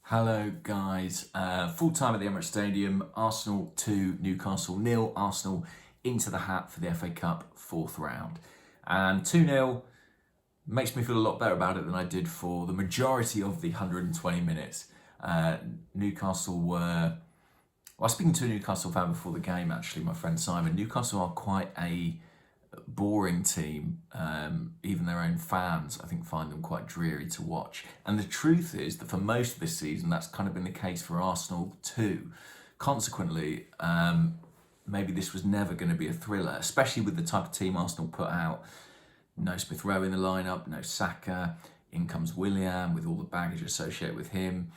Hello guys, full time at the Emirates Stadium, Arsenal 2, Newcastle 0, Arsenal into the hat for the FA Cup 4th round. And 2-0 makes me feel a lot better about it than I did for the majority of the 120 minutes. Newcastle were, I was speaking to a Newcastle fan before the game actually, my friend Simon. Newcastle are quite a boring team. Even their own fans, I think, find them quite dreary to watch. And the truth is that for most of this season, that's kind of been the case for Arsenal too. Consequently, maybe this was never going to be a thriller, especially with the type of team Arsenal put out. No Smith Rowe in the lineup, no Saka. In comes Willian with all the baggage associated with him.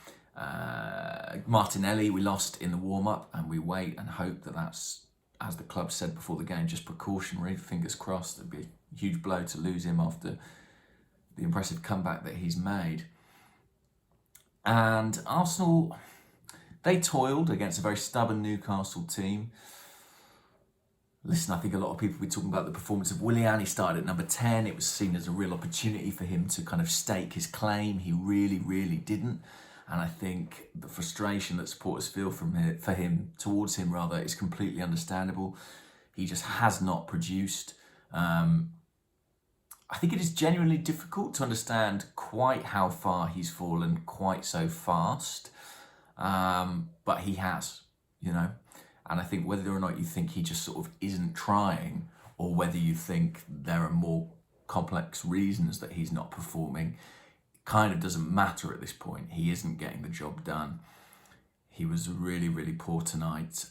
Martinelli, we lost in the warm-up, and we wait and hope that that's, as the club said before the game, just precautionary, fingers crossed. It'd be a huge blow to lose him after the impressive comeback that he's made. And Arsenal, they toiled against a very stubborn Newcastle team. Listen, I think a lot of people will be talking about the performance of Willian. He started at number 10. It was seen as a real opportunity for him to kind of stake his claim. He really didn't. And I think the frustration that supporters feel towards him is completely understandable. He just has not produced. I think it is genuinely difficult to understand quite how far he's fallen quite so fast. But he has, And I think whether or not you think he just sort of isn't trying, or whether you think there are more complex reasons that he's not performing, kind of doesn't matter at this point. He isn't getting the job done. He was really poor tonight.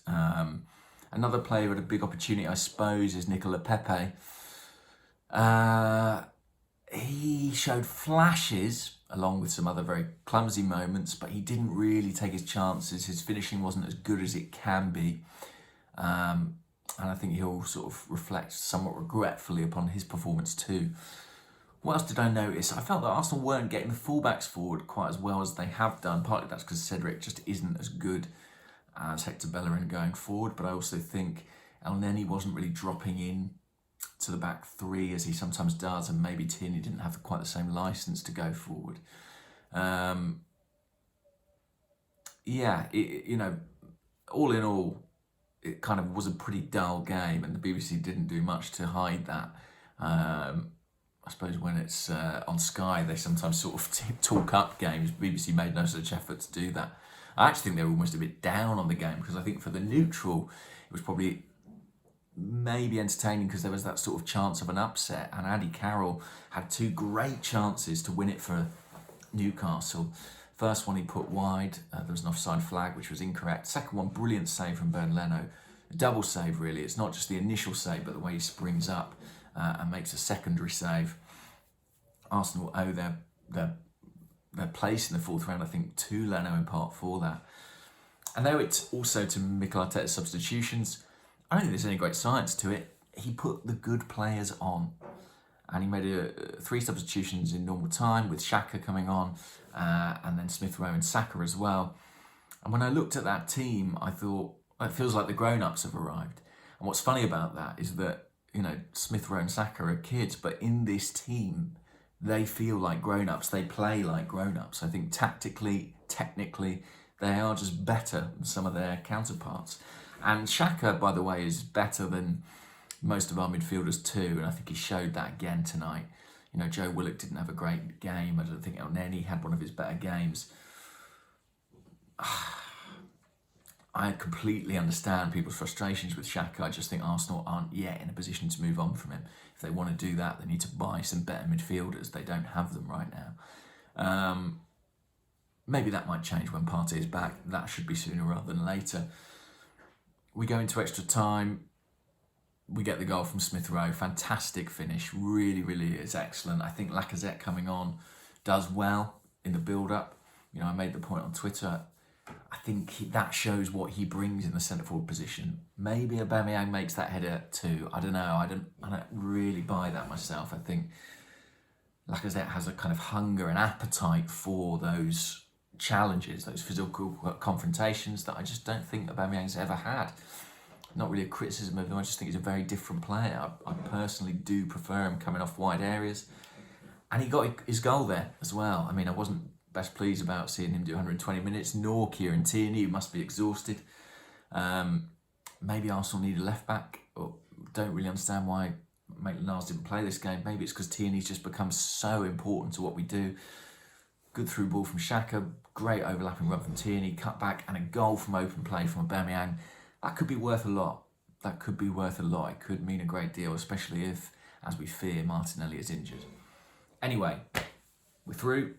Another player who had a big opportunity, I suppose, is Nicola Pepe. He showed flashes along with some other very clumsy moments, but he didn't really take his chances. His finishing wasn't as good as it can be. And I think he'll sort of reflect somewhat regretfully upon his performance too. What else did I notice? I felt that Arsenal weren't getting the fullbacks forward quite as well as they have done. Partly that's because Cedric just isn't as good as Hector Bellerin going forward, but I also think El Neni wasn't really dropping in to the back three as he sometimes does, and maybe Tierney didn't have quite the same licence to go forward. All in all, it kind of was a pretty dull game, and the BBC didn't do much to hide that. I suppose when it's on Sky, they sometimes sort of talk up games. BBC made no such effort to do that. I actually think they were almost a bit down on the game, because I think for the neutral, it was probably maybe entertaining because there was that sort of chance of an upset. And Andy Carroll had two great chances to win it for Newcastle. First one he put wide. There was an offside flag, which was incorrect. Second one, brilliant save from Bernd Leno. A double save, really. It's not just the initial save, but the way he springs up and makes a secondary save. Arsenal owe their place in the 4th round, I think, to Leno in part for that. And though it's also to Mikel Arteta's substitutions, I don't think there's any great science to it. He put the good players on, and he made 3 substitutions in normal time, with Xhaka coming on, and then Smith Rowe and Saka as well. And when I looked at that team, I thought, it feels like the grown-ups have arrived. And what's funny about that is that, Smith Rowe and Saka are kids, but in this team, they feel like grown-ups. They play like grown-ups. I think tactically, technically, they are just better than some of their counterparts. And Xhaka, by the way, is better than most of our midfielders too, and I think he showed that again tonight. Joe Willock didn't have a great game. I don't think El Neni had one of his better games. I completely understand people's frustrations with Xhaka. I just think Arsenal aren't yet in a position to move on from him. If they want to do that, they need to buy some better midfielders. They don't have them right now. Maybe that might change when Partey is back. That should be sooner rather than later. We go into extra time. We get the goal from Smith Rowe. Fantastic finish. Really is excellent. I think Lacazette coming on does well in the build-up. I made the point on Twitter. I think that shows what he brings in the centre-forward position. Maybe Aubameyang makes that header too. I don't know. I don't really buy that myself. I think Lacazette has a kind of hunger and appetite for those challenges, those physical confrontations that I just don't think Aubameyang's ever had. Not really a criticism of him. I just think he's a very different player. I personally do prefer him coming off wide areas. And he got his goal there as well. I mean, I wasn't best pleased about seeing him do 120 minutes, nor Kieran Tierney, who must be exhausted. Maybe Arsenal need a left-back, or don't really understand why Maitland-Niles didn't play this game. Maybe it's because Tierney's just become so important to what we do. Good through ball from Xhaka, great overlapping run from Tierney, cut back, and a goal from open play from Aubameyang. That could be worth a lot. That could be worth a lot. It could mean a great deal, especially if, as we fear, Martinelli is injured. Anyway, we're through.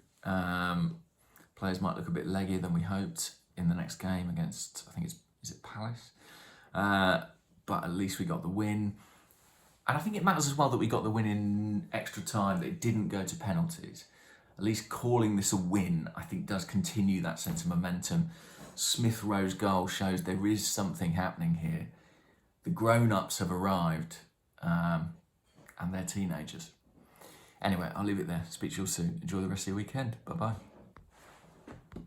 Players might look a bit leggier than we hoped in the next game against, I think is it Palace? But at least we got the win. And I think it matters as well that we got the win in extra time, that it didn't go to penalties. At least calling this a win, I think, does continue that sense of momentum. Smith Rowe's goal shows there is something happening here. The grown-ups have arrived, and they're teenagers. Anyway, I'll leave it there. Speak to you all soon. Enjoy the rest of your weekend. Bye-bye.